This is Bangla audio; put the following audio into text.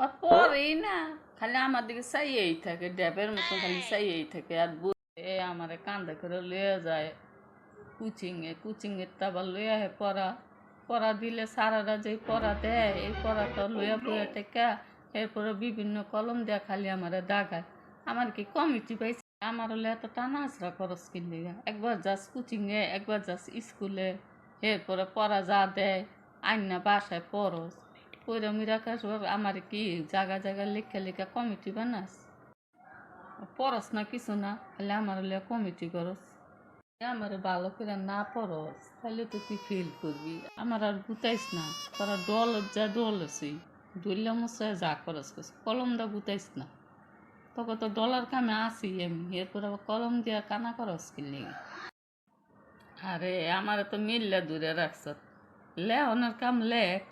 ওর পরেই না, খালি আমার দিকে চাইয়েই থাকে, ড্যাবের মতন খালি চাইয়েই থাকে। আর এ আমারে কান্দা করে লয়ে যায় কোচিংয়ের আবার লইয়া হে পড়া পড়া দিলে সারারা যে পড়া দেয়, এই পড়াটা লইয়া বইয়া টেকা এরপরে বিভিন্ন কলম দেয়া খালি আমারে দাগায়। আমার কি কমিটি পাইছে? আমার হলে এত টানা আসরা খরচ কিনলে একবার যাস কোচিংয়ে, একবার যাস স্কুলে, এরপরে পড়া যা দেয় আইনা বাসায় পড়স, পইরা মিরা কাজ। আমার কি জায়গা জায়গা লেখা লেখা কমিটি বানাস? পড়স না কিছু না, খালি আমার হলে কমিটি করস। আমার ভালো করে না পড়স তাহলে তো তুই ফেল করবি। আমার আর গুতাইস না, তোরা ডল যা ডল আছে ডললে মশাই যা করস করস, কলম দা গুতাইস না। তোকে তো ডলার কামে আসি আমি, এরপর আবার কলম দিয়া কানা করস কিনলি। আরে আমার তো মিললে দূরে রাখছ, লে ওনার কাম লেখ।